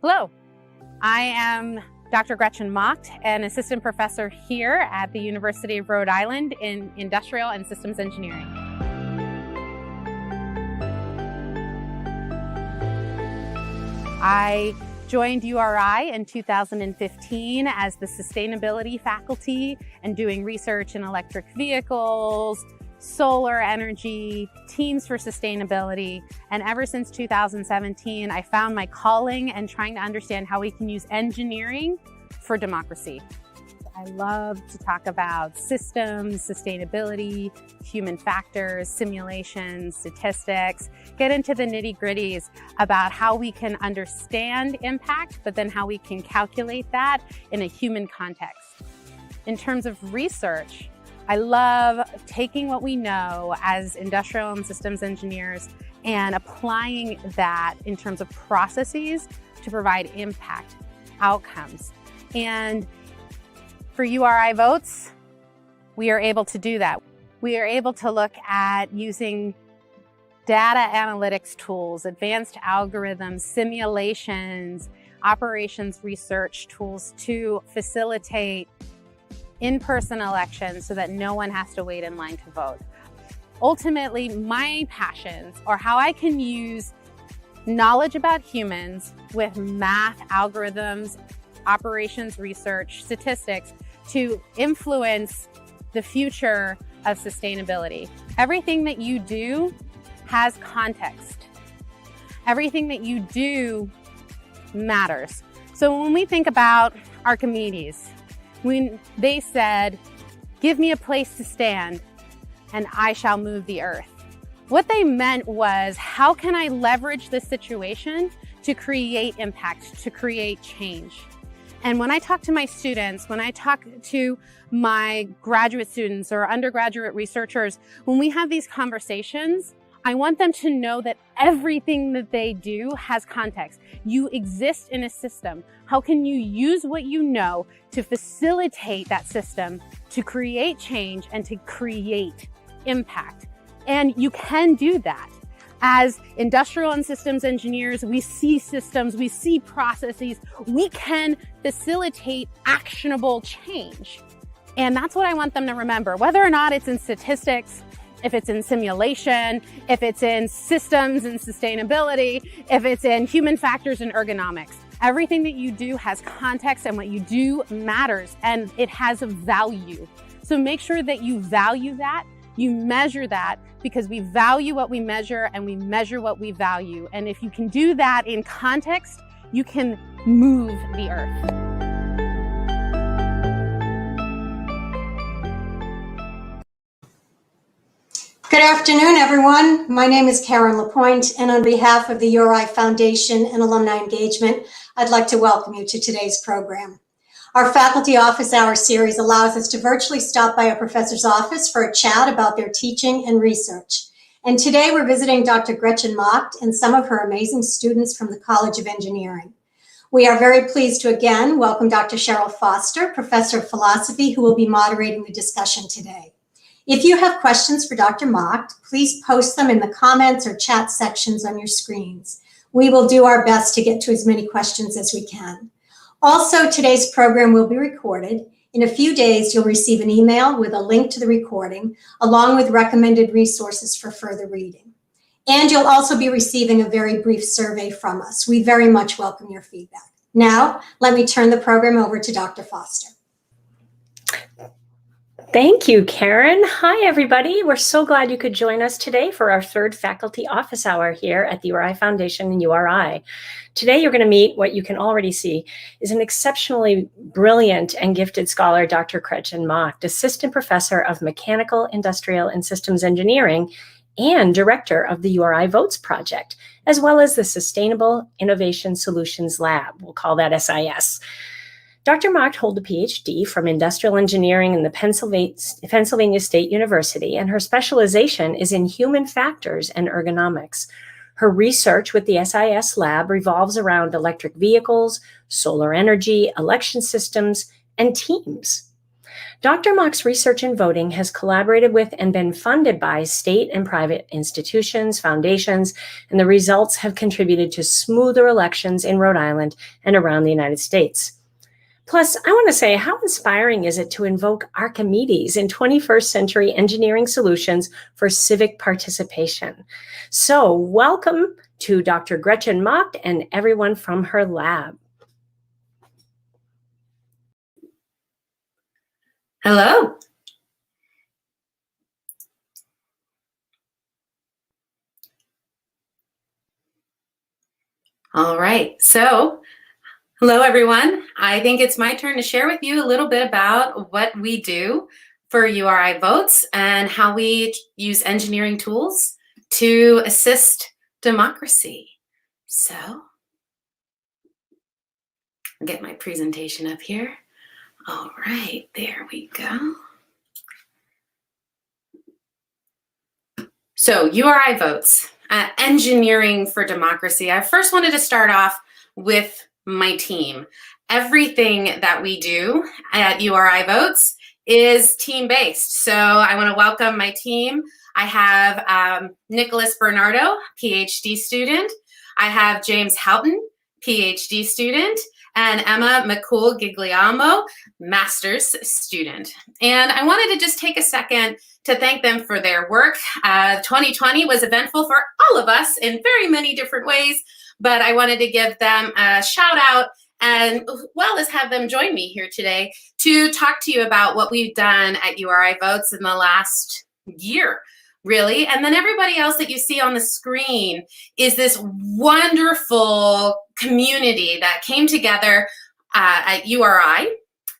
Hello, I am Dr. Gretchen Macht, an assistant professor here at the University of Rhode Island in Industrial and Systems Engineering. I joined URI in 2015 as the sustainability faculty and doing research in electric vehicles, solar energy, teams for sustainability. And ever since 2017, I found my calling and trying to understand how we can use engineering for democracy. I love to talk about systems, sustainability, human factors, simulations, statistics, get into the nitty-gritties about how we can understand impact, but then how we can calculate that in a human context. In terms of research, I love taking what we know as industrial and systems engineers and applying that in terms of processes to provide impact, outcomes. And for URI Votes, we are able to do that. We are able to look at using data analytics tools, advanced algorithms, simulations, operations research tools to facilitate in-person elections so that no one has to wait in line to vote. Ultimately, my passions are how I can use knowledge about humans with math, algorithms, operations research, statistics to influence the future of sustainability. Everything that you do has context. Everything that you do matters. So when we think about Archimedes, when they said, "Give me a place to stand and I shall move the earth," what they meant was, how can I leverage this situation to create impact, to create change? And when I talk to my students, when I talk to my graduate students or undergraduate researchers, when we have these conversations, I want them to know that everything that they do has context. You exist in a system. How can you use what you know to facilitate that system, to create change and to create impact? And you can do that. As industrial and systems engineers, we see systems, we see processes, we can facilitate actionable change. And that's what I want them to remember, whether or not it's in statistics, if it's in simulation, if it's in systems and sustainability, if it's in human factors and ergonomics. Everything that you do has context, and what you do matters, and it has a value. So make sure that you value that, you measure that, because we value what we measure and we measure what we value. And if you can do that in context, you can move the earth. Good afternoon, everyone. My name is Karen LaPointe, and on behalf of the URI Foundation and Alumni Engagement, I'd like to welcome you to today's program. Our Faculty Office Hour series allows us to virtually stop by a professor's office for a chat about their teaching and research. And today we're visiting Dr. Gretchen Macht and some of her amazing students from the College of Engineering. We are very pleased to again welcome Dr. Cheryl Foster, Professor of Philosophy, who will be moderating the discussion today. If you have questions for Dr. Macht, please post them in the comments or chat sections on your screens. We will do our best to get to as many questions as we can. Also, today's program will be recorded. In a few days, you'll receive an email with a link to the recording, along with recommended resources for further reading. And you'll also be receiving a very brief survey from us. We very much welcome your feedback. Now, let me turn the program over to Dr. Foster. Thank you, Karen. Hi, everybody. We're so glad you could join us today for our third Faculty Office Hour here at the URI Foundation and URI. Today, you're going to meet what you can already see is an exceptionally brilliant and gifted scholar, Dr. Gretchen Macht, Assistant Professor of Mechanical, Industrial, and Systems Engineering and Director of the URI Votes Project, as well as the Sustainable Innovation Solutions Lab. We'll call that SIS. Dr. Macht holds a Ph.D. from Industrial Engineering in the Pennsylvania State University, and her specialization is in human factors and ergonomics. Her research with the SIS lab revolves around electric vehicles, solar energy, election systems, and teams. Dr. Macht's research in voting has collaborated with and been funded by state and private institutions, foundations, and the results have contributed to smoother elections in Rhode Island and around the United States. Plus, I want to say, how inspiring is it to invoke Archimedes in 21st century engineering solutions for civic participation? So welcome to Dr. Gretchen Macht and everyone from her lab. Hello. All right, so hello everyone. I think it's my turn to share with you a little bit about what we do for URI Votes and how we use engineering tools to assist democracy. So, I'll get my presentation up here. All right, there we go. So URI Votes, engineering for democracy. I first wanted to start off with my team. Everything that we do at URI Votes is team-based. So I want to welcome my team. I have Nicholas Bernardo, Ph.D. student. I have James Houghton, Ph.D. student, and Emma McCool-Gigliamo, master's student. And I wanted to just take a second to thank them for their work. 2020 was eventful for all of us in very many different ways, but I wanted to give them a shout out and well as have them join me here today to talk to you about what we've done at URI Votes in the last year, really. And then everybody else that you see on the screen is this wonderful community that came together at URI,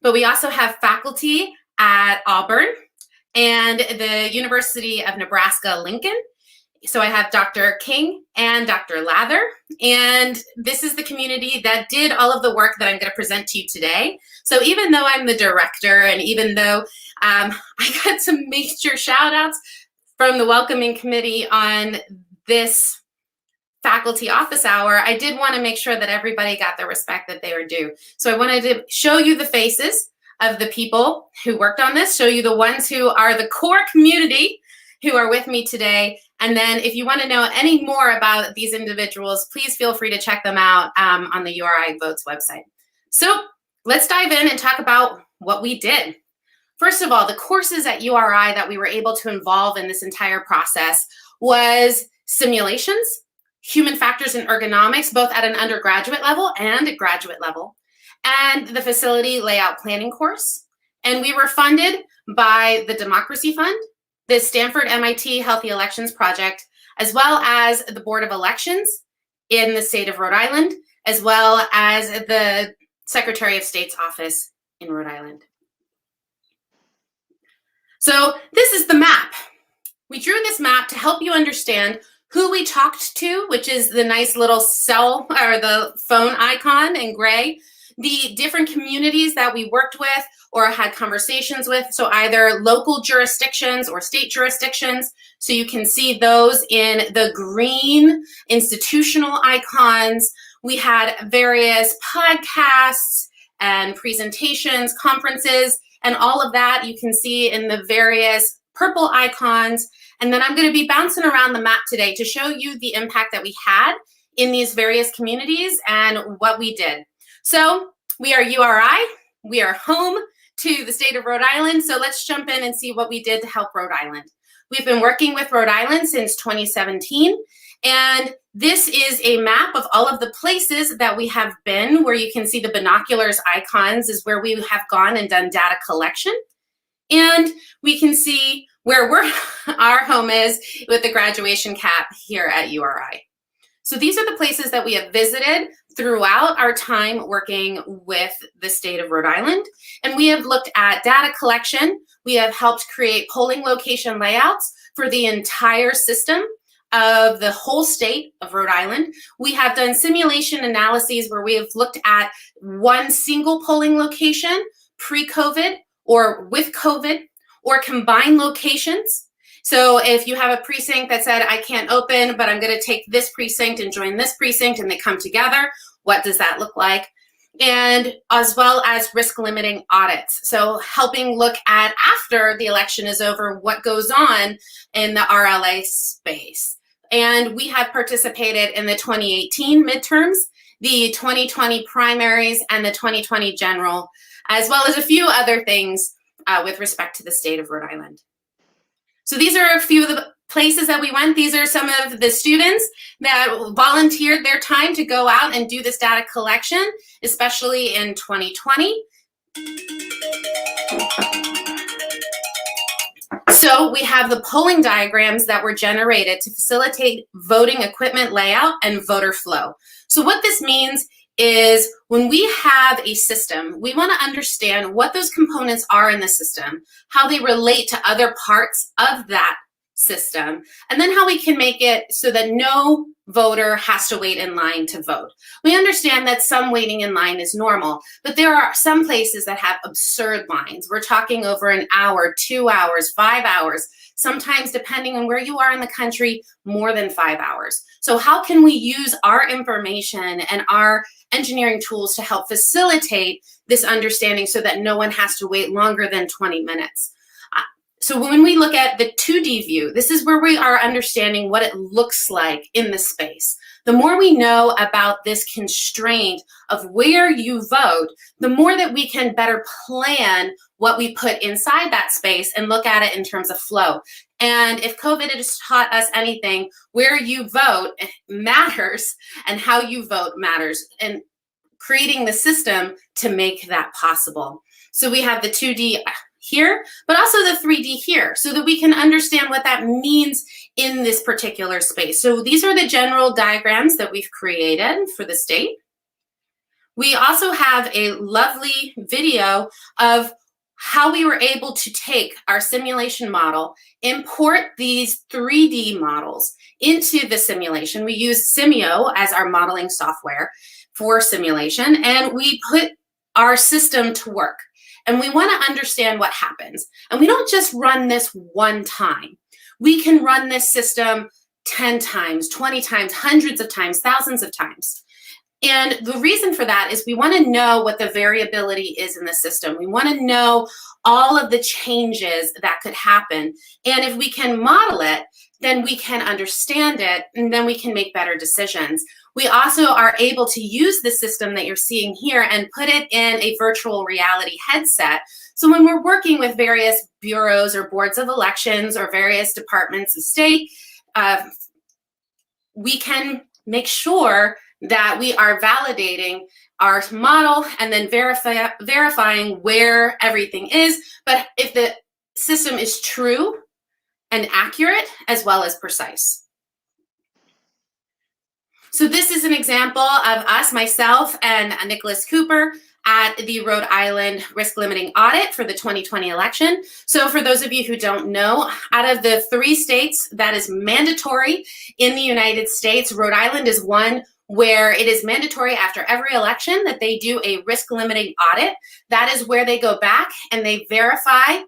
but we also have faculty at Auburn and the University of Nebraska-Lincoln. So I have Dr. King and Dr. Lather, and this is the community that did all of the work that I'm going to present to you today. So even though I'm the director and even though I got some major shout outs from the welcoming committee on this faculty office hour, I did want to make sure that everybody got the respect that they were due. So I wanted to show you the faces of the people who worked on this, show you the ones who are the core community who are with me today. And then if you want to know any more about these individuals, please feel free to check them out on the URI Votes website. So let's dive in and talk about what we did. First of all, the courses at URI that we were able to involve in this entire process was simulations, human factors and ergonomics, both at an undergraduate level and a graduate level, and the facility layout planning course. And we were funded by the Democracy Fund, the Stanford MIT Healthy Elections Project, as well as the Board of Elections in the state of Rhode Island, as well as the Secretary of State's office in Rhode Island. So this is the map. We drew this map to help you understand who we talked to, which is the nice little cell or the phone icon in gray, the different communities that we worked with or had conversations with, so either local jurisdictions or state jurisdictions. So you can see those in the green institutional icons. We had various podcasts and presentations, conferences, and all of that you can see in the various purple icons. And then I'm going to be bouncing around the map today to show you the impact that we had in these various communities and what we did. So we are URI, we are home to the state of Rhode Island. So let's jump in and see what we did to help Rhode Island. We've been working with Rhode Island since 2017. And this is a map of all of the places that we have been, where you can see the binoculars icons is where we have gone and done data collection. And we can see where our home is with the graduation cap here at URI. So these are the places that we have visited throughout our time working with the state of Rhode Island. And we have looked at data collection. We have helped create polling location layouts for the entire system of the whole state of Rhode Island. We have done simulation analyses where we have looked at one single polling location pre-COVID or with COVID or combined locations. So if you have a precinct that said, I can't open, but I'm going to take this precinct and join this precinct and they come together, what does that look like? and as well as risk limiting audits. So helping look at, after the election is over, what goes on in the RLA space. And we have participated in the 2018 midterms, the 2020 primaries, and the 2020 general, as well as a few other things with respect to the state of Rhode Island. So these are a few of the places that we went. These are some of the students that volunteered their time to go out and do this data collection, especially in 2020. So we have the polling diagrams that were generated to facilitate voting equipment layout and voter flow. So what this means is when we have a system, we want to understand what those components are in the system, how they relate to other parts of that system, and then how we can make it so that no voter has to wait in line to vote. We understand that some waiting in line is normal, but there are some places that have absurd lines. We're talking over an hour, 2 hours, 5 hours, sometimes depending on where you are in the country, more than 5 hours. So how can we use our information and our engineering tools to help facilitate this understanding so that no one has to wait longer than 20 minutes? So when we look at the 2D view, this is where we are understanding what it looks like in the space. The more we know about this constraint of where you vote, the more that we can better plan what we put inside that space and look at it in terms of flow. And if COVID has taught us anything, where you vote matters and how you vote matters, and creating the system to make that possible. So we have the 2D here, but also the 3D here, so that we can understand what that means in this particular space. So these are the general diagrams that we've created for the state. We also have a lovely video of how we were able to take our simulation model, import these 3D models into the simulation. We use Simio as our modeling software for simulation, and we put our system to work. And we want to understand what happens. And we don't just run this one time. We can run this system 10 times, 20 times, hundreds of times, thousands of times. And the reason for that is we want to know what the variability is in the system. We want to know all of the changes that could happen. And if we can model it, then we can understand it, and then we can make better decisions. We also are able to use the system that you're seeing here and put it in a virtual reality headset. So when we're working with various bureaus or boards of elections or various departments of state, we can make sure that we are validating our model and then verifying where everything is, but if the system is true and accurate as well as precise. So this is an example of us, myself, and Nicholas Cooper at the Rhode Island Risk Limiting Audit for the 2020 election. So for those of you who don't know, out of the 3 states that is mandatory in the United States, Rhode Island is one where it is mandatory after every election that they do a risk limiting audit. That is where they go back and they verify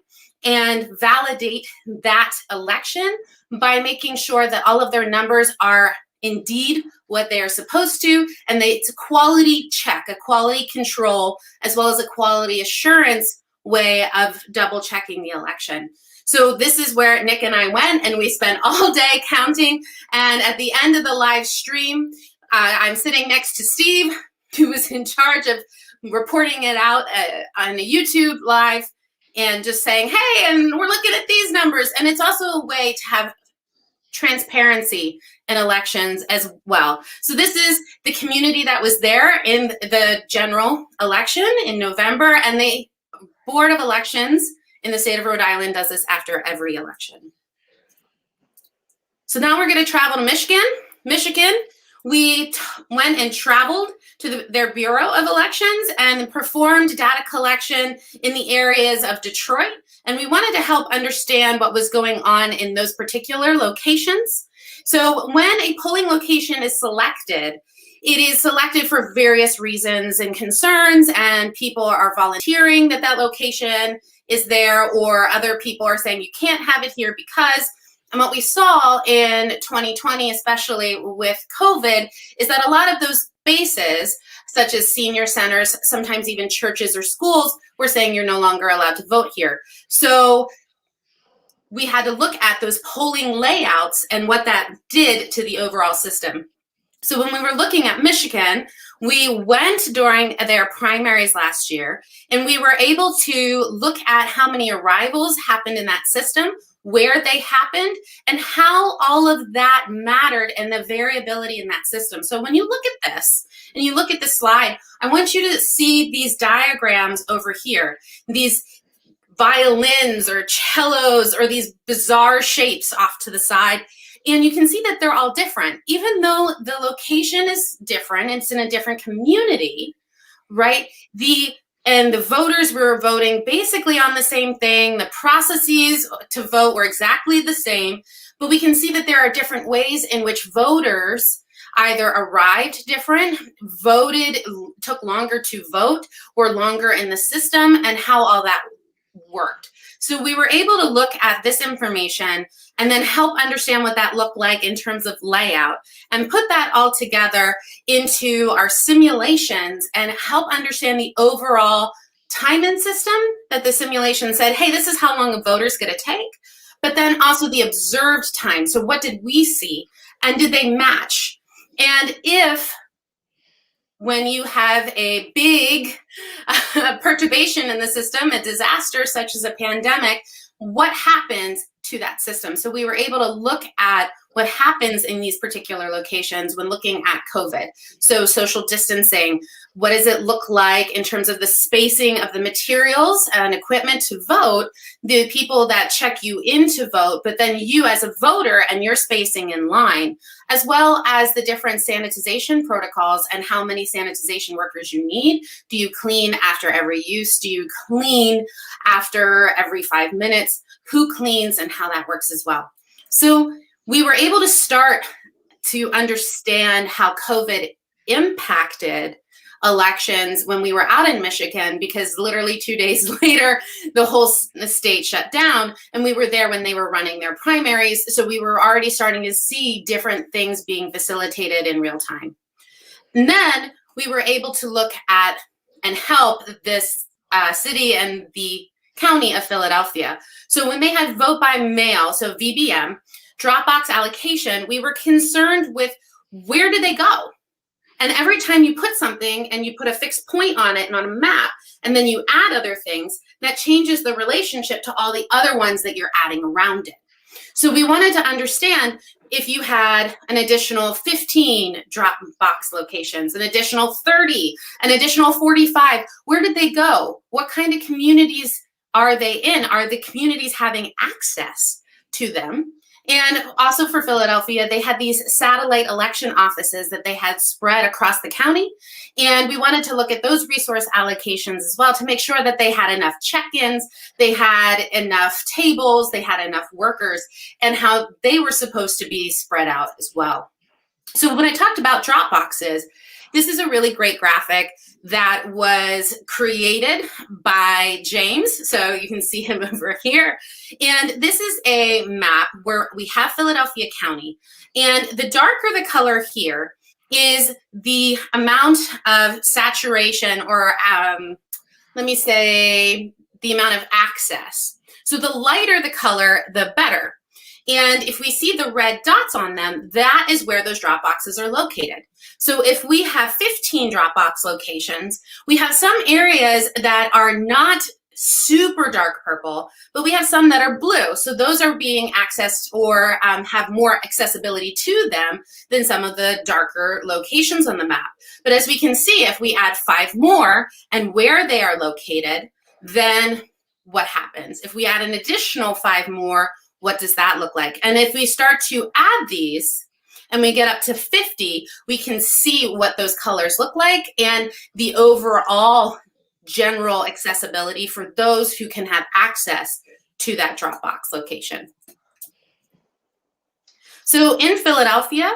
and validate that election by making sure that all of their numbers are indeed what they are supposed to, and it's a quality check, a quality control, as well as a quality assurance way of double checking the election. So this is where Nick and I went, and we spent all day counting, and at the end of the live stream, I'm sitting next to Steve, who was in charge of reporting it out on the YouTube live, and just saying, hey, and we're looking at these numbers. And it's also a way to have transparency in elections as well. So this is the community that was there in the general election in November, and the Board of Elections in the state of Rhode Island does this after every election. So now we're going to travel to Michigan. We went and traveled to their Bureau of Elections and performed data collection in the areas of Detroit. And we wanted to help understand what was going on in those particular locations. So when a polling location is selected, it is selected for various reasons and concerns, and people are volunteering that that location is there, or other people are saying you can't have it here because. And what we saw in 2020, especially with COVID, is that a lot of those spaces, such as senior centers, sometimes even churches or schools, were saying you're no longer allowed to vote here. So we had to look at those polling layouts and what that did to the overall system. So when we were looking at Michigan, we went during their primaries last year, and we were able to look at how many arrivals happened in that system, where they happened, and how all of that mattered and the variability in that system. So when you look at this, and you look at this slide, I want you to see these diagrams over here, these violins or cellos or these bizarre shapes off to the side. And you can see that they're all different. Even though the location is different, it's in a different community, right? And the voters were voting basically on the same thing. The processes to vote were exactly the same, but we can see that there are different ways in which voters either arrived different, voted, took longer to vote, or longer in the system, and how all that worked. So we were able to look at this information and then help understand what that looked like in terms of layout, and put that all together into our simulations and help understand the overall time-in system that the simulation said, hey, this is how long a voter's going to take, but then also the observed time. So what did we see, and did they match? And if when you have a big perturbation in the system, a disaster such as a pandemic, what happens to that system? So we were able to look at what happens in these particular locations when looking at COVID. So social distancing, what does it look like in terms of the spacing of the materials and equipment to vote, the people that check you in to vote, but then you as a voter and your spacing in line, as well as the different sanitization protocols and how many sanitization workers you need. Do you clean after every use? Do you clean after every 5 minutes? Who cleans, and how that works as well. So we were able to start to understand how COVID impacted elections when we were out in Michigan, because literally 2 days later, the whole state shut down, and we were there when they were running their primaries. So we were already starting to see different things being facilitated in real time. And then we were able to look at and help this city and the county of Philadelphia. So when they had vote by mail, so VBM, Dropbox allocation, we were concerned with where did they go? And every time you put something and you put a fixed point on it and on a map, and then you add other things, that changes the relationship to all the other ones that you're adding around it. So we wanted to understand if you had an additional 15 Dropbox locations, an additional 30, an additional 45, where did they go? What kind of communities are they in? Are the communities having access to them? And also for Philadelphia, they had these satellite election offices that they had spread across the county. And we wanted to look at those resource allocations as well to make sure that they had enough check-ins, they had enough tables, they had enough workers, and how they were supposed to be spread out as well. So when I talked about Dropboxes, this is a really great graphic that was created by James. So you can see him over here. And this is a map where we have Philadelphia County. And the darker the color here is the amount of saturation, or let me say the amount of access. So the lighter the color, the better. And if we see the red dots on them, that is where those drop boxes are located. So if we have 15 Dropbox locations, we have some areas that are not super dark purple, but we have some that are blue. So those are being accessed or have more accessibility to them than some of the darker locations on the map. But as we can see, if we add 5 more and where they are located, then what happens? If we add an additional 5 more, what does that look like? And if we start to add these, and we get up to 50, we can see what those colors look like and the overall general accessibility for those who can have access to that Dropbox location. So in Philadelphia,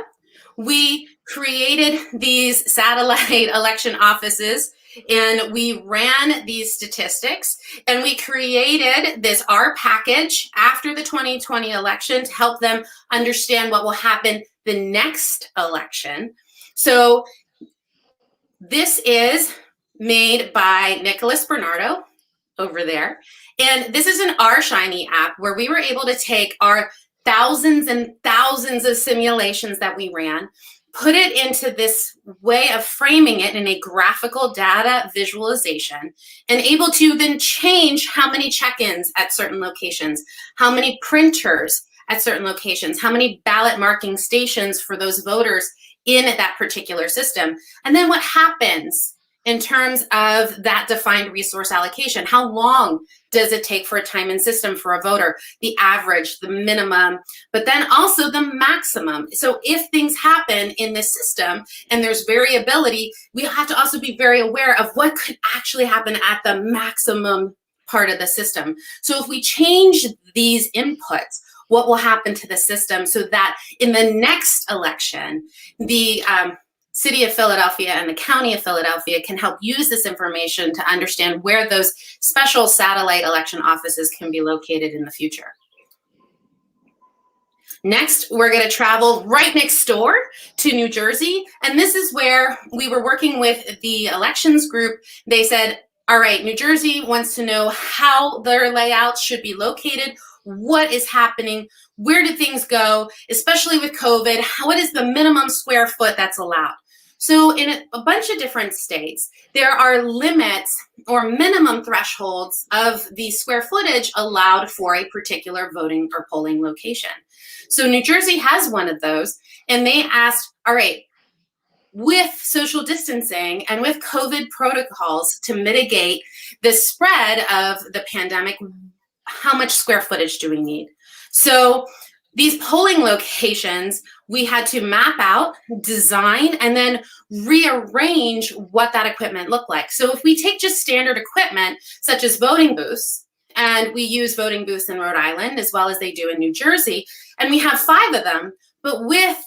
we created these satellite election offices, and we ran these statistics, and we created this R package after the 2020 election to help them understand what will happen the next election. So This is made by Nicholas Bernardo over there. And this is an R-Shiny app where we were able to take our thousands and thousands of simulations that we ran, put it into this way of framing it in a graphical data visualization, and able to then change how many check-ins at certain locations, how many printers at certain locations, how many ballot marking stations for those voters in that particular system. And then what happens in terms of that defined resource allocation. How long does it take for a time and system for a voter? The average, the minimum, but then also the maximum. So if things happen in this system and there's variability, we have to also be very aware of what could actually happen at the maximum part of the system. So if we change these inputs, what will happen to the system so that in the next election, the City of Philadelphia and the County of Philadelphia can help use this information to understand where those special satellite election offices can be located in the future. Next, we're going to travel right next door to New Jersey. And this is where we were working with the elections group. They said, all right, New Jersey wants to know how their layouts should be located, what is happening, where did things go, especially with COVID, what is the minimum square foot that's allowed? So in a bunch of different states, there are limits or minimum thresholds of the square footage allowed for a particular voting or polling location. So New Jersey has one of those, and they asked, all right, with social distancing and with COVID protocols to mitigate the spread of the pandemic, how much square footage do we need? So these polling locations, we had to map out, design, and then rearrange what that equipment looked like. So if we take just standard equipment, such as voting booths, and we use voting booths in Rhode Island, as well as they do in New Jersey, and we have 5 of them, but with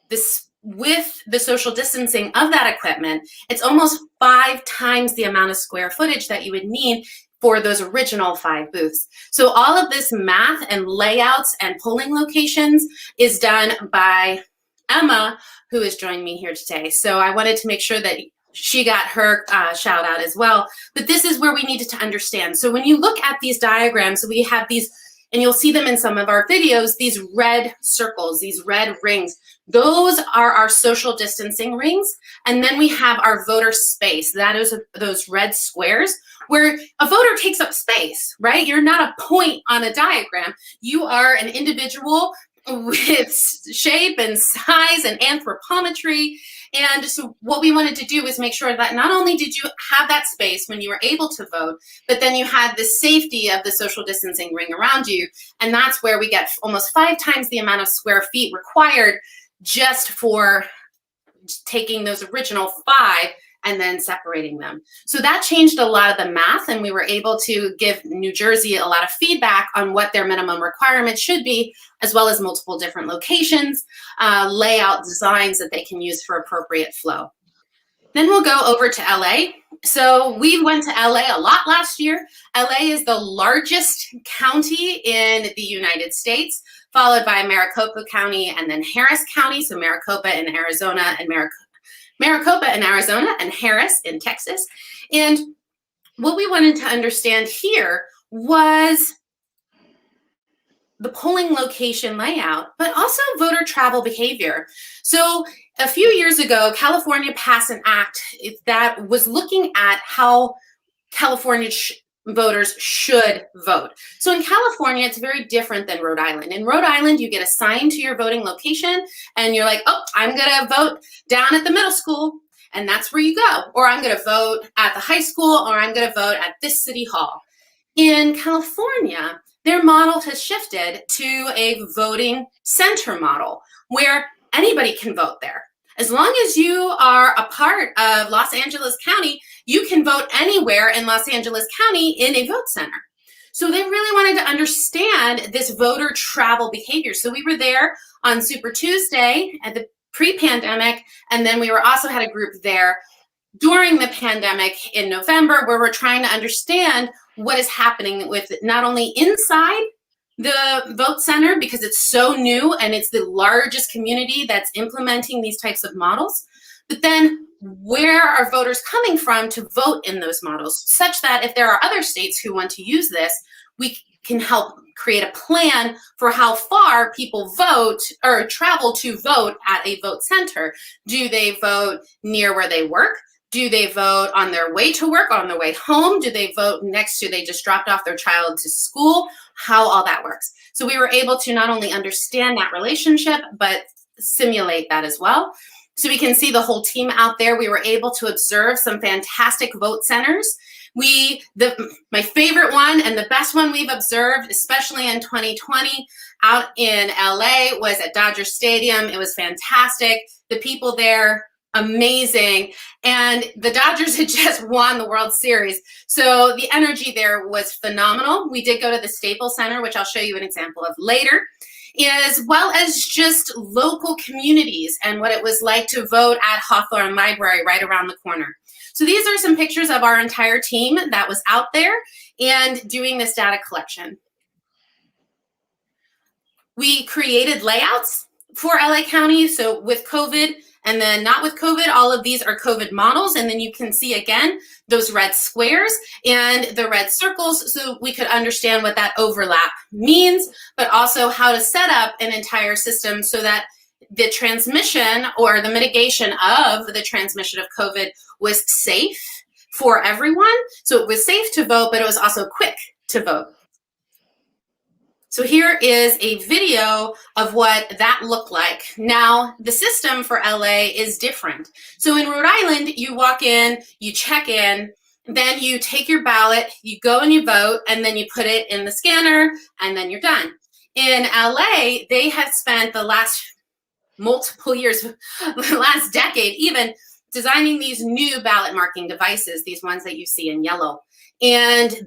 the social distancing of that equipment, it's almost 5 times the amount of square footage that you would need for those original 5 booths. So all of this math and layouts and polling locations is done by Emma, who has joined me here today. So I wanted to make sure that she got her shout out as well. But this is where we needed to understand. So when you look at these diagrams, we have these, and you'll see them in some of our videos, these red circles, these red rings. Those are our social distancing rings. And then we have our voter space. That is those red squares where a voter takes up space, right? You're not a point on a diagram. You are an individual with shape and size and anthropometry. And so what we wanted to do was make sure that not only did you have that space when you were able to vote, but then you had the safety of the social distancing ring around you. And that's where we get almost 5 times the amount of square feet required just for taking those original 5 and then separating them. So that changed a lot of the math, and we were able to give New Jersey a lot of feedback on what their minimum requirements should be, as well as multiple different locations, layout designs that they can use for appropriate flow. Then we'll go over to LA. So we went to LA a lot last year. LA is the largest county in the United States, followed by Maricopa County and then Harris County. So Maricopa in Arizona and Maricopa in Arizona and Harris in Texas. And what we wanted to understand here was the polling location layout, but also voter travel behavior. So a few years ago, California passed an act that was looking at how California voters should vote. So in California, it's very different than Rhode Island. In Rhode Island, you get assigned to your voting location and you're like, oh, I'm gonna vote down at the middle school, and that's where you go. Or I'm gonna vote at the high school, or I'm gonna vote at this city hall. In California, their model has shifted to a voting center model where anybody can vote there. As long as you are a part of Los Angeles County, you can vote anywhere in Los Angeles County in a vote center. So they really wanted to understand this voter travel behavior. So we were there on Super Tuesday at the pre-pandemic, and then we were also had a group there during the pandemic in November, where we're trying to understand what is happening with not only inside the vote center because it's so new and it's the largest community that's implementing these types of models. But then where are voters coming from to vote in those models, such that if there are other states who want to use this, we can help create a plan for how far people vote or travel to vote at a vote center. Do they vote near where they work? Do they vote on their way to work, on their way home? Do they vote next to, they just dropped off their child to school? How all that works. So we were able to not only understand that relationship, but simulate that as well. So we can see the whole team out there. We were able to observe some fantastic vote centers. My favorite one and the best one we've observed, especially in 2020, out in LA, was at Dodger Stadium. It was fantastic. The people there, amazing. And the Dodgers had just won the World Series. So the energy there was phenomenal. We did go to the Staples Center, which I'll show you an example of later, as well as just local communities and what it was like to vote at Hawthorne Library right around the corner. So these are some pictures of our entire team that was out there and doing this data collection. We created layouts for LA County. So with COVID and then not with COVID, all of these are COVID models. And then you can see again, those red squares and the red circles, so we could understand what that overlap means, but also how to set up an entire system so that the transmission or the mitigation of the transmission of COVID was safe for everyone. So it was safe to vote, but it was also quick to vote. So here is a video of what that looked like. Now, the system for LA is different. So in Rhode Island, you walk in, you check in, then you take your ballot, you go and you vote, and then you put it in the scanner, and then you're done. In LA, they have spent the last multiple years, the last decade even, designing these new ballot marking devices, these ones that you see in yellow. And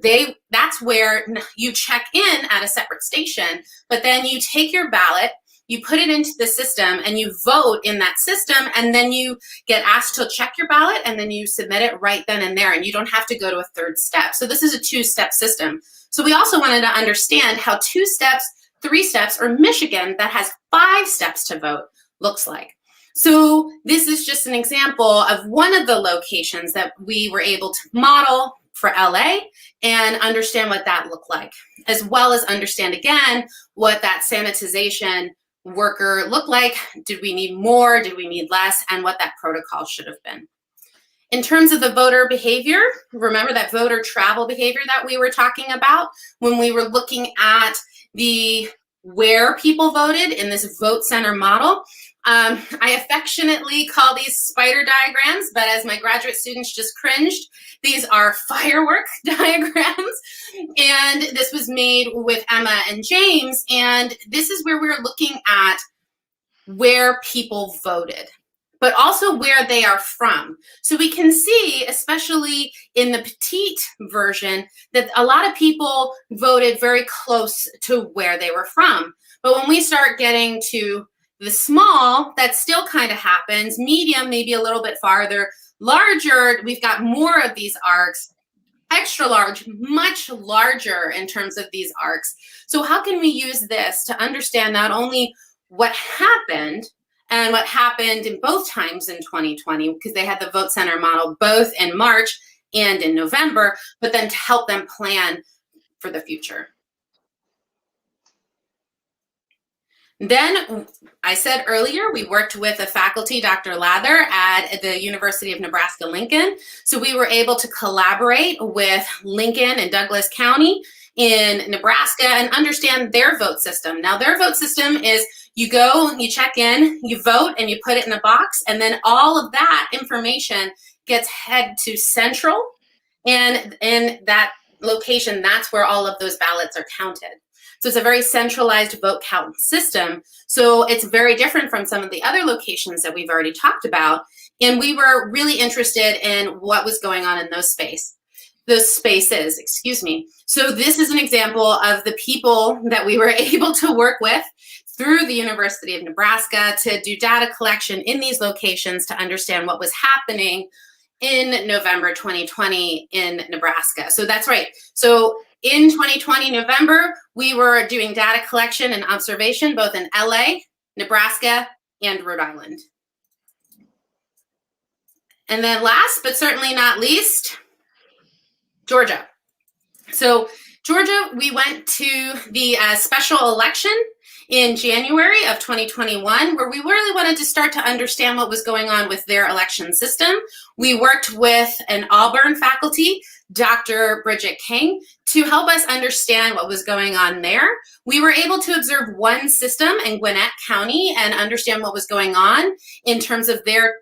that's where you check in at a separate station, but then you take your ballot, you put it into the system, and you vote in that system, and then you get asked to check your ballot, and then you submit it right then and there, and you don't have to go to a third step. So this is a two-step system. So we also wanted to understand how 2 steps, 3 steps, or Michigan that has 5 steps to vote looks like. So this is just an example of one of the locations that we were able to model for LA and understand what that looked like, as well as understand again what that sanitization worker looked like. Did we need more? Did we need less? And what that protocol should have been. In terms of the voter behavior, remember that voter travel behavior that we were talking about when we were looking at where people voted in this vote center model. I affectionately call these spider diagrams, but as my graduate students just cringed, these are firework diagrams. And this was made with Emma and James. And this is where we're looking at where people voted, but also where they are from. So we can see, especially in the petite version, that a lot of people voted very close to where they were from. But when we start getting to the small, that still kind of happens. Medium, maybe a little bit farther. Larger, we've got more of these arcs. Extra large, much larger in terms of these arcs. So how can we use this to understand not only what happened and what happened in both times in 2020, because they had the vote center model both in March and in November, but then to help them plan for the future. Then I said earlier, we worked with a faculty, Dr. Lather, at the University of Nebraska-Lincoln. So we were able to collaborate with Lincoln and Douglas County in Nebraska and understand their vote system. Now their vote system is you go, you check in, you vote, and you put it in a box, and then all of that information gets head to Central, and in that location, that's where all of those ballots are counted. So it's a very centralized vote count system. So it's very different from some of the other locations that we've already talked about. And we were really interested in what was going on in those spaces, excuse me. So this is an example of the people that we were able to work with through the University of Nebraska to do data collection in these locations to understand what was happening in November 2020 in Nebraska. So that's right. So In 2020 November, we were doing data collection and observation both in LA, Nebraska, and Rhode Island. And then last, but certainly not least, Georgia. So Georgia, we went to the special election in January of 2021, where we really wanted to start to understand what was going on with their election system. We worked with an Auburn faculty, Dr. Bridget King, to help us understand what was going on there. We were able to observe one system in Gwinnett County and understand what was going on in terms of their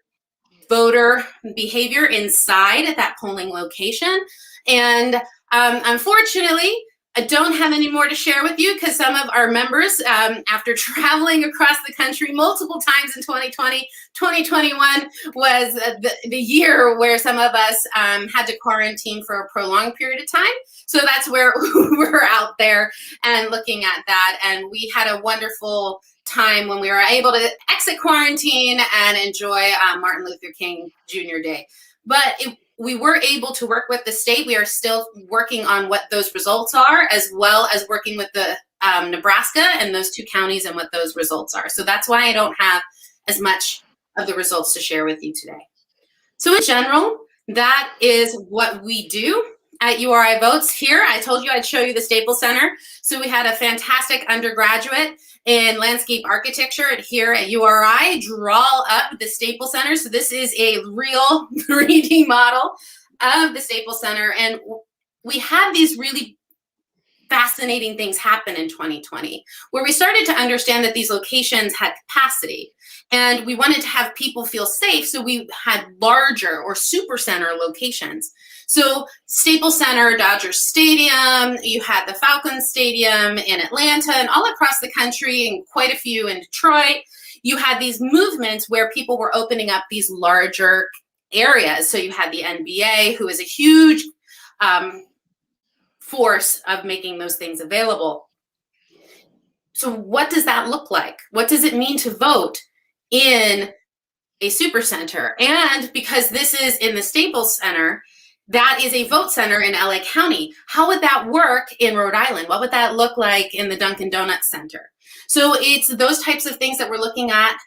voter behavior inside that polling location. And unfortunately, I don't have any more to share with you because some of our members, after traveling across the country multiple times in 2020, 2021 was the year where some of us had to quarantine for a prolonged period of time. So that's where we're out there and looking at that. And we had a wonderful time when we were able to exit quarantine and enjoy Martin Luther King Jr. Day. But we were able to work with the state. We are still working on what those results are, as well as working with the Nebraska and those two counties and what those results are. So that's why I don't have as much of the results to share with you today. So in general, that is what we do at URI Votes here. I told you I'd show you the Staples Center. So we had a fantastic undergraduate in landscape architecture here at URI draw up the Staples Center. So this is a real 3D model of the Staples Center. And we had these really fascinating things happen in 2020, where we started to understand that these locations had capacity. And we wanted to have people feel safe, so we had larger or super center locations. So Staples Center, Dodger Stadium, you had the Falcons Stadium in Atlanta and all across the country and quite a few in Detroit. You had these movements where people were opening up these larger areas. So you had the NBA, who is a huge force of making those things available. So what does that look like? What does it mean to vote in a supercenter? And because this is in the Staples Center, that is a vote center in LA County. How would that work in Rhode Island? What would that look like in the Dunkin' Donuts Center? So it's those types of things that we're looking at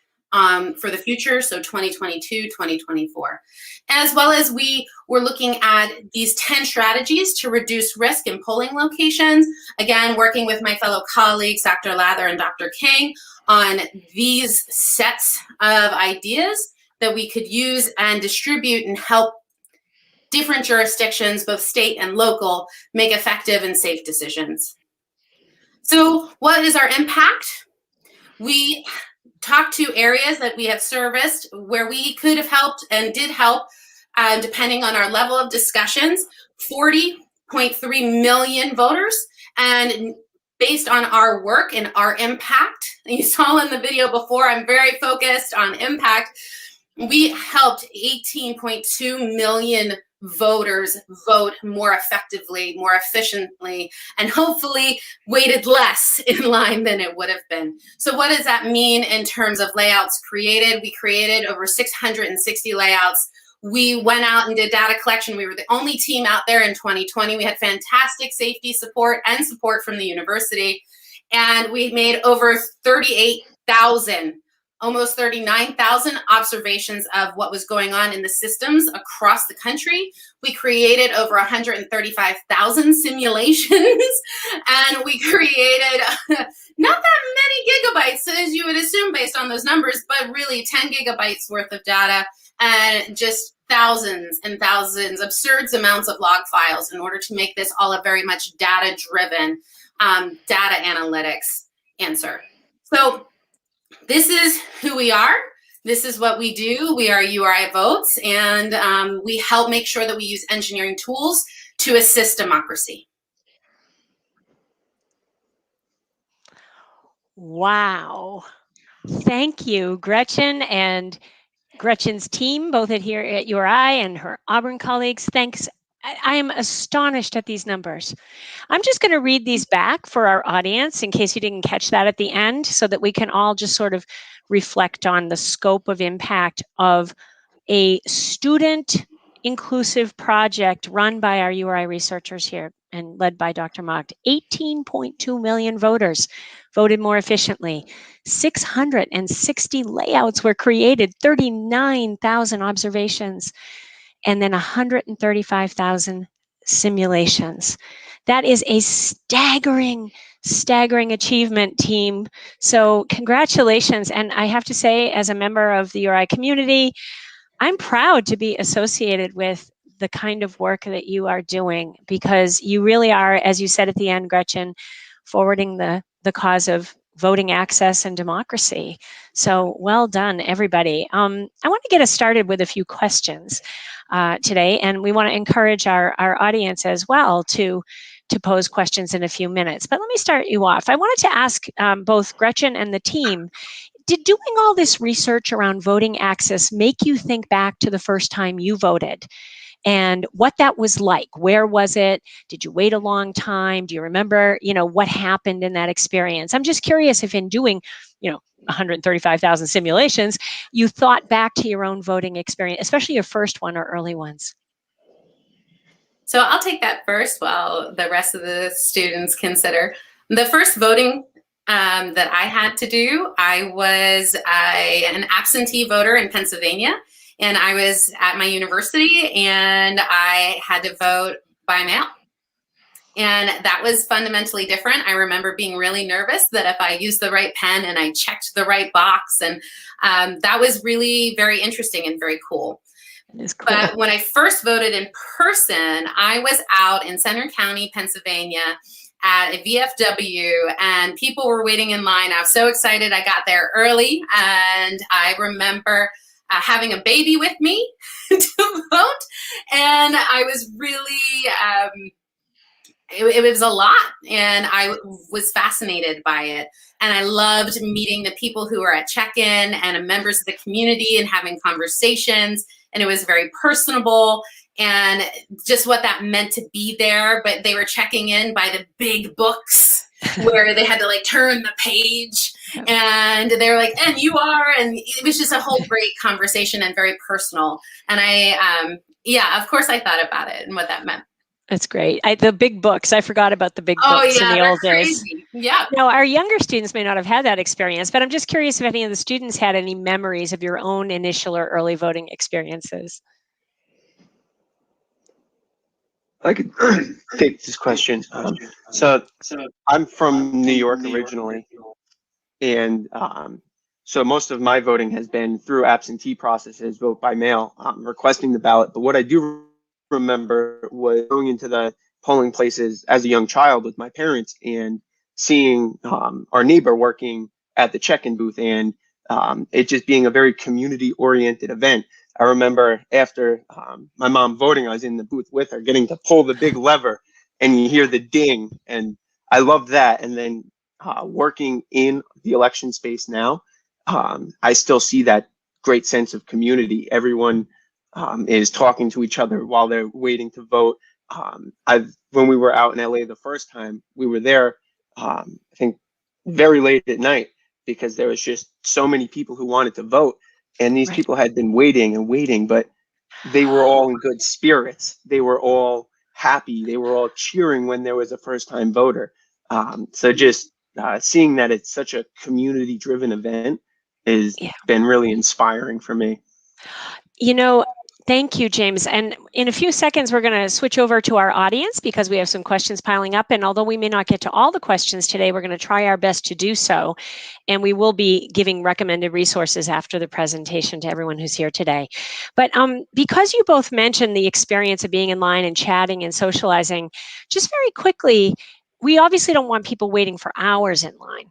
for the future, so 2022, 2024. As well as we were looking at these 10 strategies to reduce risk in polling locations. Again, working with my fellow colleagues, Dr. Lather and Dr. King, on these sets of ideas that we could use and distribute and help different jurisdictions, both state and local, make effective and safe decisions. So what is our impact? We talked to areas that we have serviced where we could have helped and did help, depending on our level of discussions, 40.3 million voters. And based on our work and our impact, and you saw in the video before, I'm very focused on impact. We helped 18.2 million voters vote more effectively, more efficiently, and hopefully waited less in line than it would have been. So what does that mean in terms of layouts created? We created over 660 layouts. We went out and did data collection. We were the only team out there in 2020. We had fantastic safety support and support from the university. And we made over 38,000 almost 39,000 observations of what was going on in the systems across the country. We created over 135,000 simulations, and we created not that many gigabytes, as you would assume based on those numbers, but really 10 gigabytes worth of data and just thousands and thousands, absurd amounts of log files in order to make this all a very much data-driven data analytics answer. So this is who we are. This is what we do. We are URI Votes, and we help make sure that we use engineering tools to assist democracy. Wow. Thank you, Gretchen, and Gretchen's team, both here at URI and her Auburn colleagues. Thanks. I am astonished at these numbers. I'm just going to read these back for our audience in case you didn't catch that at the end, so that we can all just sort of reflect on the scope of impact of a student inclusive project run by our URI researchers here. and led by Dr. Macht. 18.2 million voters voted more efficiently. 660 layouts were created, 39,000 observations, and then 135,000 simulations. That is a staggering achievement, team. So congratulations. And I have to say, as a member of the URI community, I'm proud to be associated with the kind of work that you are doing, because you really are, as you said at the end, Gretchen, forwarding the cause of voting access and democracy. So well done, everybody. I want to get us started with a few questions today, and we want to encourage our audience as well to pose questions in a few minutes. But let me start you off. I wanted to ask both Gretchen and the team, did doing all this research around voting access make you think back to the first time you voted and what that was like? Where was it? Did you wait a long time? Do you remember, what happened in that experience? I'm just curious if in doing, 135,000 simulations, you thought back to your own voting experience, especially your first one or early ones. So I'll take that first while the rest of the students consider. The first voting that I had to do, I was an absentee voter in Pennsylvania, and I was at my university, and I had to vote by mail. And that was fundamentally different. I remember being really nervous that if I used the right pen and I checked the right box, and that was really very interesting and very cool. Cool. But when I first voted in person, I was out in Center County, Pennsylvania, at a VFW, and people were waiting in line. I was so excited. I got there early, and I remember having a baby with me to vote, and I was really, it was a lot, and I was fascinated by it. And I loved meeting the people who were at check-in and members of the community and having conversations, and it was very personable. And just what that meant to be there, but they were checking in by the big books where they had to turn the page, and they were like, and you are, and it was just a whole great conversation and very personal. And of course I thought about it and what that meant. That's great. The big books, I forgot about the big books in the old days. Crazy. Yeah. Now, our younger students may not have had that experience, but I'm just curious if any of the students had any memories of your own initial or early voting experiences. I could take this question. So I'm from New York originally, and so most of my voting has been through absentee processes, vote by mail, requesting the ballot. But what I do remember was going into the polling places as a young child with my parents and seeing our neighbor working at the check-in booth, and it just being a very community-oriented event. I remember after my mom voting, I was in the booth with her, getting to pull the big lever, and you hear the ding, and I love that. And then working in the election space now, I still see that great sense of community. Everyone is talking to each other while they're waiting to vote. When we were out in LA the first time, we were there, I think, very late at night, because there was just so many people who wanted to vote. And these people had been waiting and waiting, but they were all in good spirits. They were all happy. They were all cheering when there was a first-time voter. So just seeing that it's such a community-driven event has been really inspiring for me. Thank you, James. And in a few seconds, we're going to switch over to our audience because we have some questions piling up. And although we may not get to all the questions today, we're going to try our best to do so. And we will be giving recommended resources after the presentation to everyone who's here today. But because you both mentioned the experience of being in line and chatting and socializing, just very quickly, we obviously don't want people waiting for hours in line.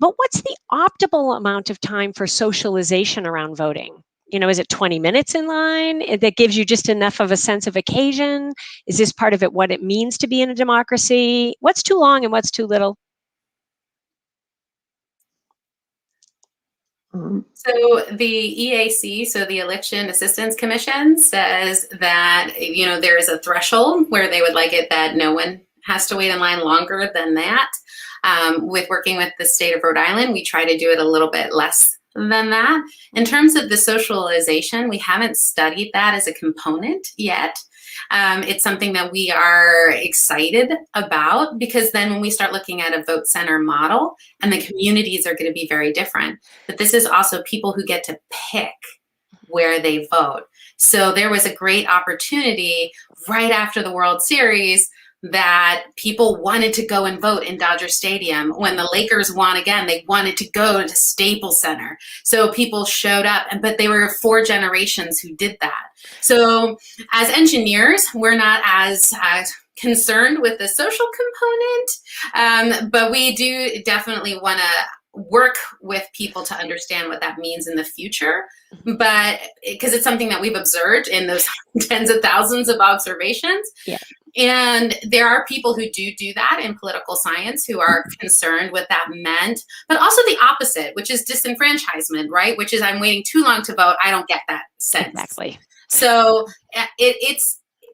But what's the optimal amount of time for socialization around voting? Is it 20 minutes in line that gives you just enough of a sense of occasion? Is this part of it, what it means to be in a democracy? What's too long and what's too little? So the EAC, so the Election Assistance Commission, says that, there is a threshold where they would like it that no one has to wait in line longer than that. With working with the state of Rhode Island, we try to do it a little bit less than that. In terms of the socialization, we haven't studied that as a component yet. It's something that we are excited about, because then when we start looking at a vote center model, and the communities are going to be very different, but this is also people who get to pick where they vote. So there was a great opportunity right after the World Series that people wanted to go and vote in Dodger Stadium. When the Lakers won again, they wanted to go to Staples Center. So people showed up, but they were 4 generations who did that. So as engineers, we're not as concerned with the social component, but we do definitely want to work with people to understand what that means in the future. But because it's something that we've observed in those tens of thousands of observations. Yeah. And there are people who do that in political science who are concerned what that meant, but also the opposite, which is disenfranchisement, right? Which is, I'm waiting too long to vote. I don't get that sense. Exactly. So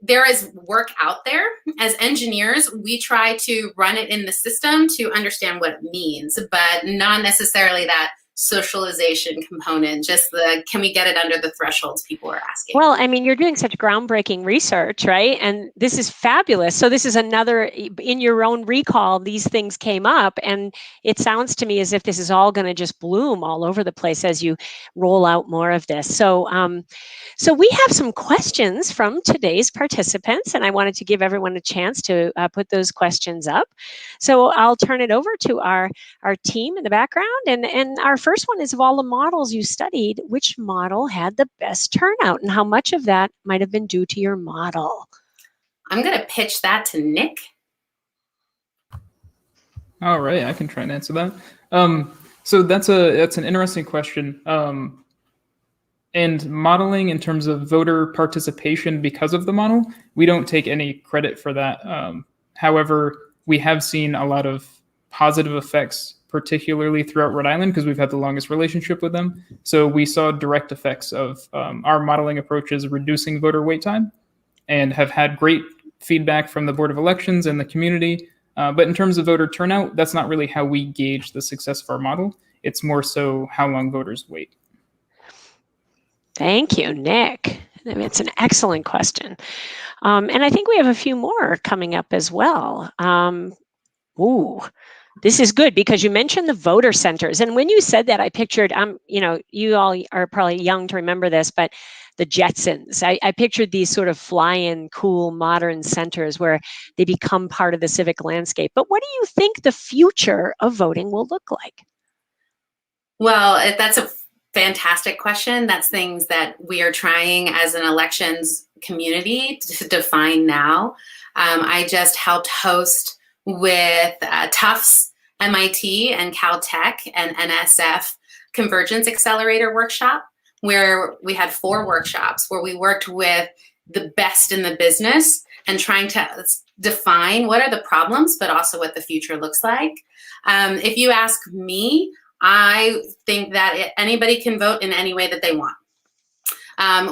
there is work out there. As engineers, we try to run it in the system to understand what it means, but not necessarily that socialization component, just can we get it under the thresholds people are asking? Well, I mean, you're doing such groundbreaking research, right? And this is fabulous. So this is another, in your own recall, these things came up, and it sounds to me as if this is all going to just bloom all over the place as you roll out more of this. So, so we have some questions from today's participants, and I wanted to give everyone a chance to put those questions up. So I'll turn it over to our team in the background, and our first one is, of all the models you studied, which model had the best turnout, and how much of that might have been due to your model? I'm going to pitch that to Nick. All right, I can try and answer that. So that's an interesting question. And modeling in terms of voter participation because of the model, we don't take any credit for that. However, we have seen a lot of positive effects, particularly throughout Rhode Island, because we've had the longest relationship with them. So we saw direct effects of our modeling approaches reducing voter wait time, and have had great feedback from the Board of Elections and the community. But in terms of voter turnout, that's not really how we gauge the success of our model. It's more so how long voters wait. Thank you, Nick. I mean, it's an excellent question. And I think we have a few more coming up as well. This is good, because you mentioned the voter centers. And when you said that, I pictured, you all are probably young to remember this, but the Jetsons. I pictured these sort of fly-in, cool, modern centers where they become part of the civic landscape. But what do you think the future of voting will look like? Well, that's a fantastic question. That's things that we are trying as an elections community to define now. I just helped host with Tufts, MIT, and Caltech and NSF Convergence Accelerator Workshop, where we had 4 workshops where we worked with the best in the business and trying to define what are the problems, but also what the future looks like. If you ask me, I think that anybody can vote in any way that they want.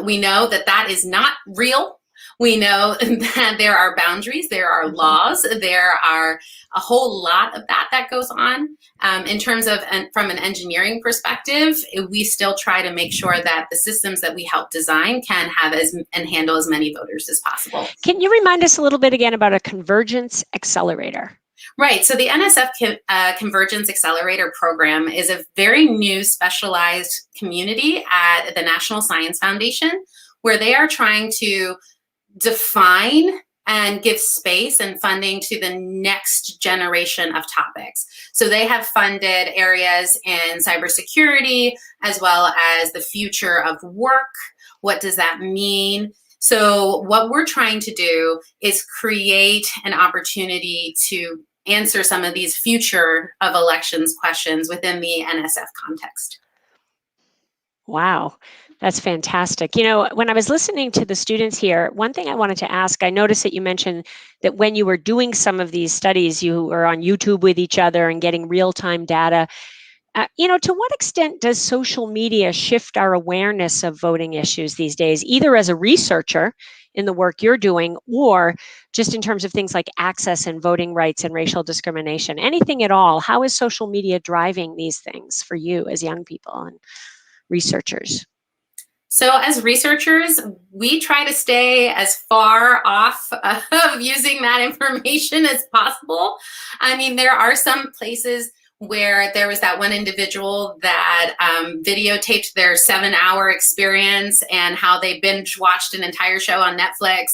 We know that that is not real. We know that there are boundaries, there are laws, there are a whole lot of that goes on. In terms of, from an engineering perspective, we still try to make sure that the systems that we help design can have and handle as many voters as possible. Can you remind us a little bit again about a convergence accelerator? Right. So the NSF Convergence Accelerator Program is a very new specialized community at the National Science Foundation, where they are trying to define and give space and funding to the next generation of topics. So they have funded areas in cybersecurity, as well as the future of work. What does that mean? So what we're trying to do is create an opportunity to answer some of these future of elections questions within the NSF context. Wow, that's fantastic. You know, when I was listening to the students here, one thing I wanted to ask, I noticed that you mentioned that when you were doing some of these studies, you were on YouTube with each other and getting real-time data. to what extent does social media shift our awareness of voting issues these days, either as a researcher in the work you're doing, or just in terms of things like access and voting rights and racial discrimination? Anything at all? How is social media driving these things for you as young people and researchers? So as researchers, we try to stay as far off of using that information as possible. I mean, there are some places where there was that one individual that videotaped their 7-hour experience and how they binge watched an entire show on Netflix.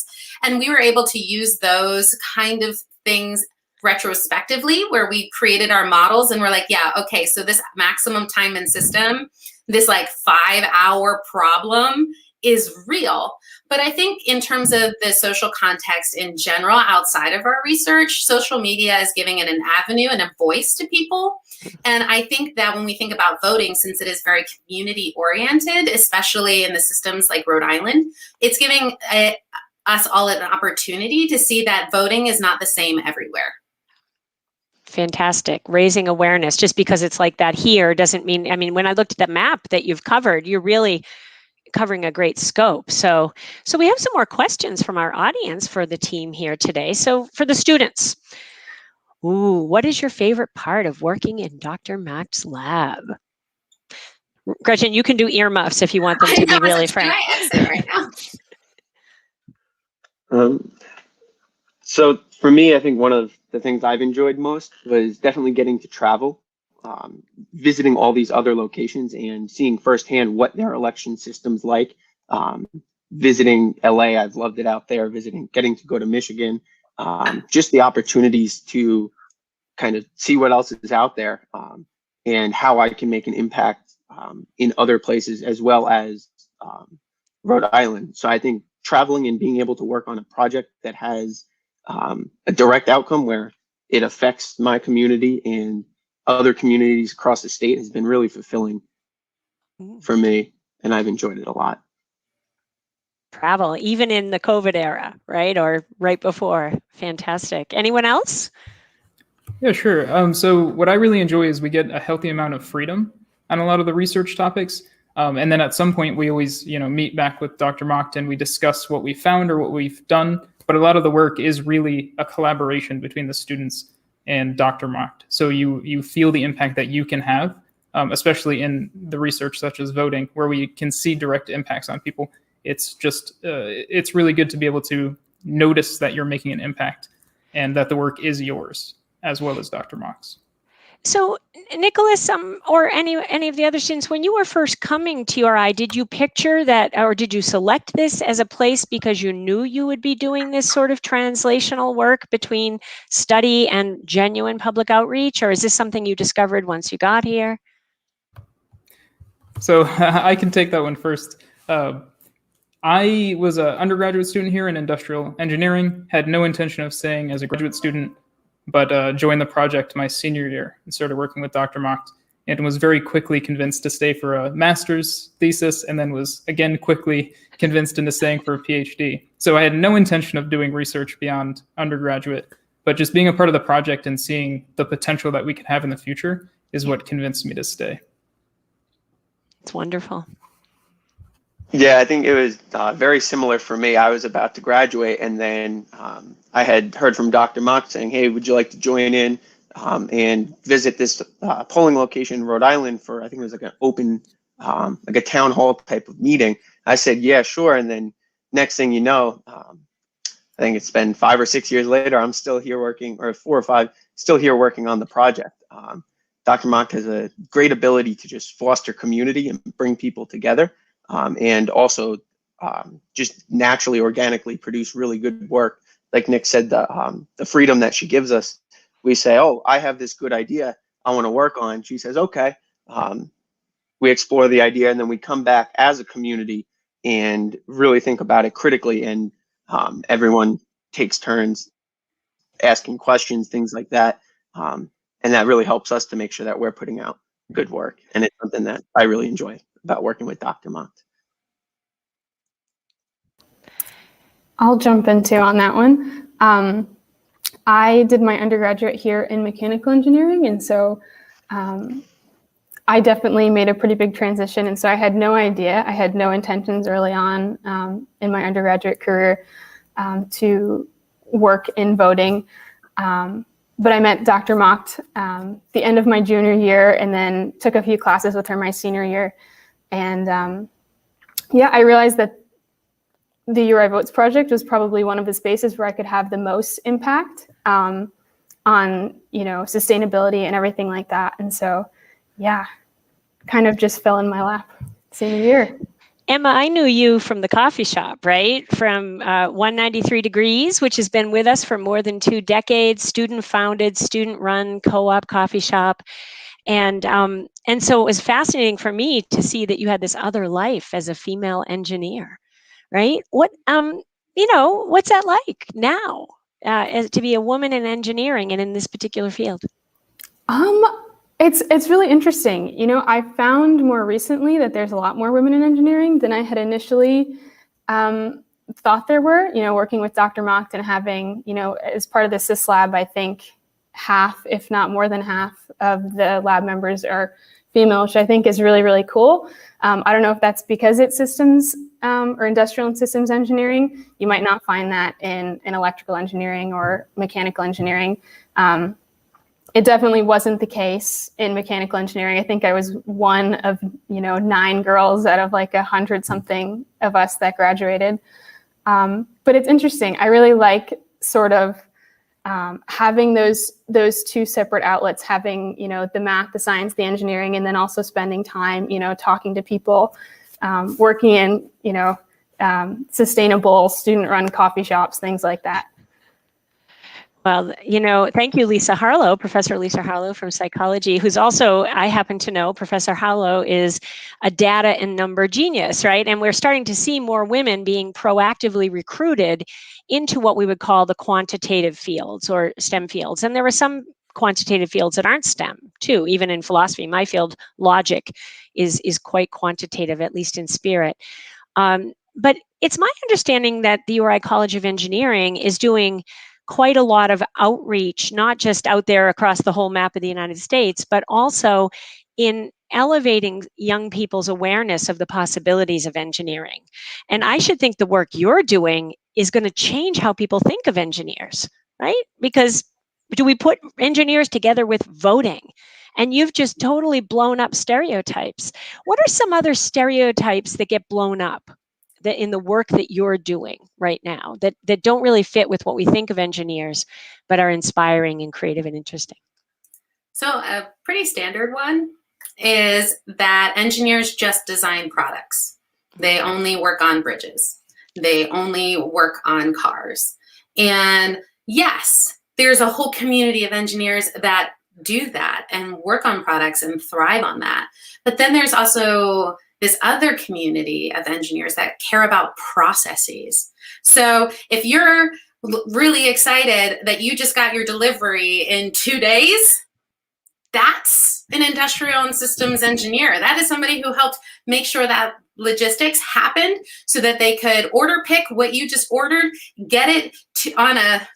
And we were able to use those kind of things retrospectively, where we created our models and we're like, yeah, okay, so this maximum time and system, this like 5-hour problem is real. But I think in terms of the social context in general, outside of our research, social media is giving it an avenue and a voice to people. And I think that when we think about voting, since it is very community oriented, especially in the systems like Rhode Island, it's giving us all an opportunity to see that voting is not the same everywhere. Fantastic. Raising awareness. Just because it's like that here doesn't mean, I mean, when I looked at the map that you've covered, you're really covering a great scope. So we have some more questions from our audience for the team here today. So for the students, what is your favorite part of working in Dr. Macht's lab? Gretchen, you can do earmuffs if you want them to be really frank. Can I answer right now? So for me, I think one of the things I've enjoyed most was definitely getting to travel, visiting all these other locations and seeing firsthand what their election system's like. Visiting LA, I've loved it out there, getting to go to Michigan, just the opportunities to kind of see what else is out there, and how I can make an impact in other places as well as Rhode Island. So I think traveling and being able to work on a project that has a direct outcome where it affects my community and other communities across the state has been really fulfilling for me, and I've enjoyed it a lot. Travel, even in the COVID era, right? Or right before. Fantastic. Anyone else? Yeah, sure. So what I really enjoy is we get a healthy amount of freedom on a lot of the research topics. And then at some point we always, meet back with Dr. Macht and we discuss what we found or what we've done. But a lot of the work is really a collaboration between the students and Dr. Macht. So you feel the impact that you can have, especially in the research such as voting, where we can see direct impacts on people. It's just, it's really good to be able to notice that you're making an impact and that the work is yours, as well as Dr. Macht's. So, Nicholas, or any of the other students, when you were first coming to URI, did you picture that, or did you select this as a place because you knew you would be doing this sort of translational work between study and genuine public outreach, or is this something you discovered once you got here? So I can take that one first. I was an undergraduate student here in industrial engineering, had no intention of staying as a graduate student, but joined the project my senior year and started working with Dr. Macht, and was very quickly convinced to stay for a master's thesis, and then was again quickly convinced into staying for a PhD. So I had no intention of doing research beyond undergraduate, but just being a part of the project and seeing the potential that we could have in the future is what convinced me to stay. It's wonderful. Yeah, I think it was very similar for me. I was about to graduate, and then I had heard from Dr. Macht saying, hey, would you like to join in and visit this polling location in Rhode Island for, I think it was like an open, like a town hall type of meeting. I said, yeah, sure. And then next thing you know, I think it's been 5 or 6 years later, I'm still here working, or 4 or 5, still here working on the project. Dr. Macht has a great ability to just foster community and bring people together. And also just naturally, organically produce really good work. Like Nick said, the freedom that she gives us, we say, oh, I have this good idea I want to work on. She says, okay. We explore the idea, and then we come back as a community and really think about it critically. And everyone takes turns asking questions, things like that. And that really helps us to make sure that we're putting out good work. And it's something that I really enjoy about working with Dr. Macht. I'll jump into on that one. I did my undergraduate here in mechanical engineering, and so I definitely made a pretty big transition. And so I had no idea, I had no intentions early on in my undergraduate career to work in voting. But I met Dr. Macht the end of my junior year and then took a few classes with her my senior year. And yeah, I realized that the URI Votes project was probably one of the spaces where I could have the most impact on, sustainability and everything like that. And so, yeah, kind of just fell in my lap senior year. Emma, I knew you from the coffee shop, right? From 193 Degrees, which has been with us for more than 2 decades, student-founded, student-run co-op coffee shop. And so it was fascinating for me to see that you had this other life as a female engineer, right? What's that like now as to be a woman in engineering and in this particular field? It's really interesting. I found more recently that there's a lot more women in engineering than I had initially thought there were. Working with Dr. Macht and having, as part of the SIS lab, I think half, if not more than half, of the lab members are female, which I think is really, really cool. I don't know if that's because it's systems or industrial and systems engineering. You might not find that in electrical engineering or mechanical engineering. It definitely wasn't the case in mechanical engineering. I think I was one of 9 girls out of like 100 something of us that graduated. But it's interesting. I really like sort of having those 2 separate outlets, having the math, the science, the engineering, and then also spending time talking to people, working in sustainable student-run coffee shops, things like that. Well, thank you, Lisa Harlow, Professor Lisa Harlow from psychology, who's also, I happen to know, Professor Harlow is a data and number genius, right? And we're starting to see more women being proactively recruited into what we would call the quantitative fields or STEM fields. And there are some quantitative fields that aren't STEM too, even in philosophy. My field, logic, is quite quantitative, at least in spirit. But it's my understanding that the URI College of Engineering is doing quite a lot of outreach, not just out there across the whole map of the United States, but also in elevating young people's awareness of the possibilities of engineering. And I should think the work you're doing is going to change how people think of engineers, right? Because do we put engineers together with voting? And you've just totally blown up stereotypes. What are some other stereotypes that get blown up in the work that you're doing right now that don't really fit with what we think of engineers, but are inspiring and creative and interesting? So a pretty standard one is that engineers just design products. They only work on bridges. They only work on cars. And yes, there's a whole community of engineers that do that and work on products and thrive on that. But then there's also this other community of engineers that care about processes. So if you're really excited that you just got your delivery in 2 days, that's an industrial and systems engineer. That is somebody who helped make sure that logistics happened so that they could order pick what you just ordered, get it on a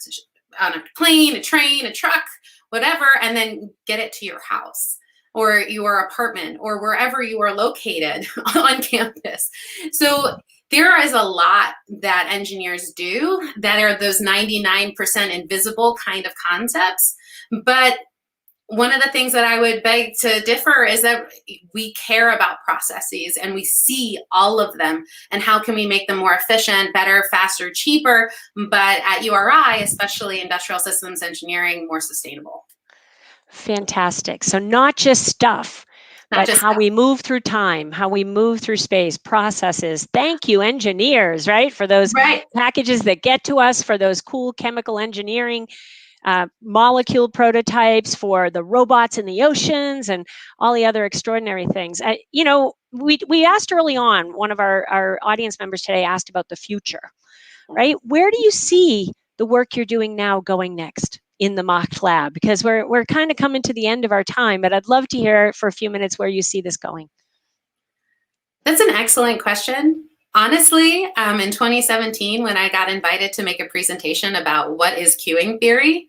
plane, a train, a truck, whatever, and then get it to your house or your apartment or wherever you are located on campus. So there is a lot that engineers do that are those 99% invisible kind of concepts. But one of the things that I would beg to differ is that we care about processes and we see all of them and how can we make them more efficient, better, faster, cheaper, but at URI, especially industrial systems engineering, more sustainable. Fantastic. So not just stuff, but how we move through time, how we move through space, processes. Thank you, engineers, right? For those packages that get to us, for those cool chemical engineering molecule prototypes, for the robots in the oceans and all the other extraordinary things. We asked early on, one of our audience members today asked about the future, right? Where do you see the work you're doing now going next in the Macht lab? Because we're kind of coming to the end of our time, but I'd love to hear for a few minutes where you see this going. That's an excellent question. Honestly, in 2017, when I got invited to make a presentation about what is queuing theory,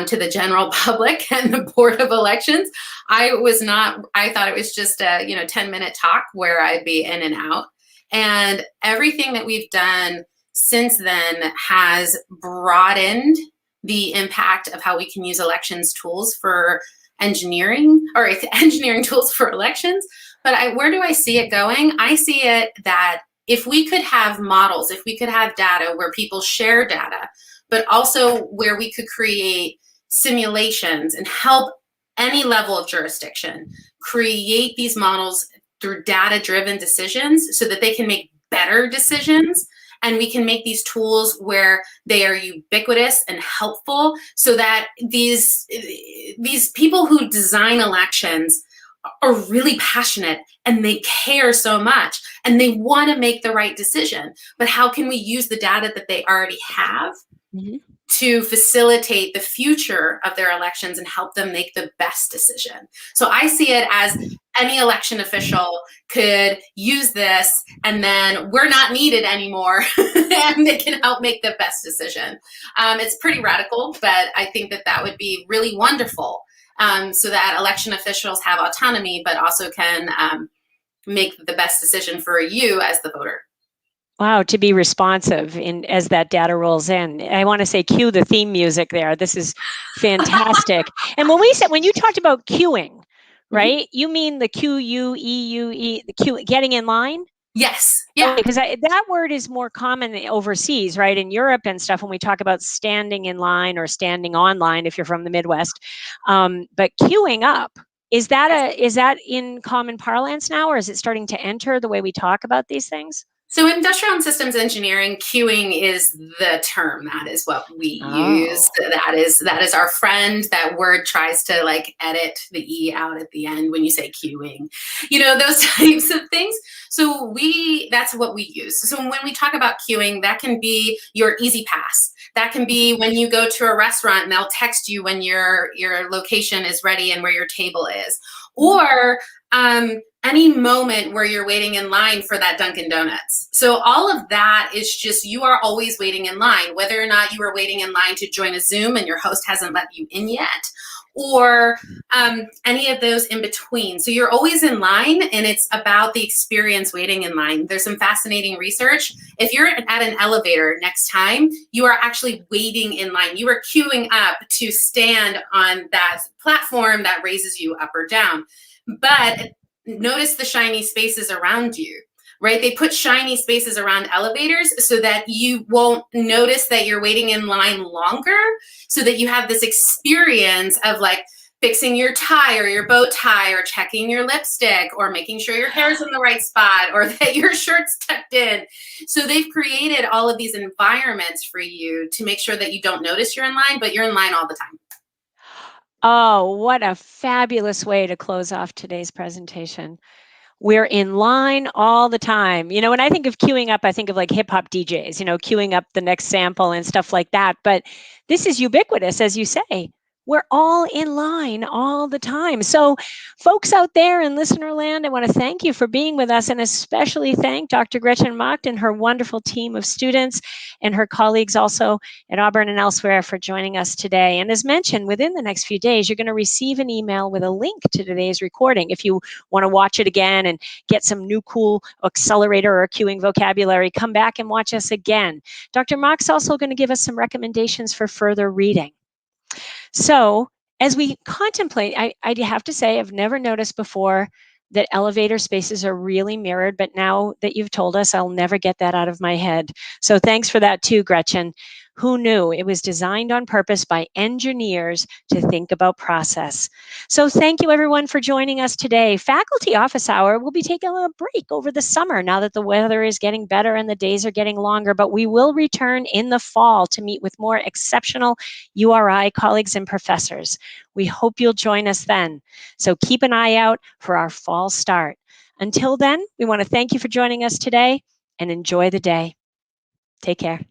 to the general public and the Board of Elections. I thought it was just a 10-minute talk where I'd be in and out. And everything that we've done since then has broadened the impact of how we can use elections tools for engineering, or engineering tools for elections. But where do I see it going? I see it that if we could have models, if we could have data where people share data, but also where we could create simulations and help any level of jurisdiction create these models through data-driven decisions so that they can make better decisions, and we can make these tools where they are ubiquitous and helpful so that these people who design elections are really passionate and they care so much and they want to make the right decision. But how can we use the data that they already have to facilitate the future of their elections and help them make the best decision? So I see it as any election official could use this, and then we're not needed anymore and they can help make the best decision. It's pretty radical, but I think that would be really wonderful, so that election officials have autonomy, but also can make the best decision for you as the voter. Wow, to be responsive as that data rolls in. I want to say cue the theme music there. This is fantastic. And when you talked about queuing, right? You mean the QUEUE, the queue, getting in line? Yes. Yeah. Because that word is more common overseas, right? In Europe and stuff, when we talk about standing in line or standing online, if you're from the Midwest. But queuing up, is that in common parlance now, or is it starting to enter the way we talk about these things? So industrial and systems engineering, queuing is the term. That is what we use. That is our friend. That word tries to edit the E out at the end when you say queuing, those types of things. So that's what we use. So when we talk about queuing, that can be your Easy Pass. That can be when you go to a restaurant and they'll text you when your location is ready and where your table is. Or any moment where you're waiting in line for that Dunkin' Donuts. So all of that is just, you are always waiting in line, whether or not you are waiting in line to join a Zoom and your host hasn't let you in yet, or any of those in between. So you're always in line, and it's about the experience waiting in line. There's some fascinating research. If you're at an elevator next time, you are actually waiting in line. You are queuing up to stand on that platform that raises you up or down. But notice the shiny spaces around you, right? They put shiny spaces around elevators so that you won't notice that you're waiting in line longer, so that you have this experience of fixing your tie or your bow tie, or checking your lipstick, or making sure your hair's in the right spot, or that your shirt's tucked in. So they've created all of these environments for you to make sure that you don't notice you're in line, but you're in line all the time. Oh, what a fabulous way to close off today's presentation. We're in line all the time. When I think of queuing up, I think of hip hop DJs, queuing up the next sample and stuff like that. But this is ubiquitous, as you say. We're all in line all the time. So folks out there in listener land, I want to thank you for being with us, and especially thank Dr. Gretchen Macht and her wonderful team of students and her colleagues also at Auburn and elsewhere for joining us today. And as mentioned, within the next few days, you're going to receive an email with a link to today's recording. If you want to watch it again and get some new cool accelerator or queuing vocabulary, come back and watch us again. Dr. Macht's also going to give us some recommendations for further reading. So as we contemplate, I have to say, I've never noticed before that elevator spaces are really mirrored, but now that you've told us, I'll never get that out of my head. So thanks for that too, Gretchen. Who knew? It was designed on purpose by engineers to think about process. So thank you everyone for joining us today. Faculty Office Hour will be taking a break over the summer now that the weather is getting better and the days are getting longer, but we will return in the fall to meet with more exceptional URI colleagues and professors. We hope you'll join us then. So keep an eye out for our fall start. Until then, we want to thank you for joining us today and enjoy the day. Take care.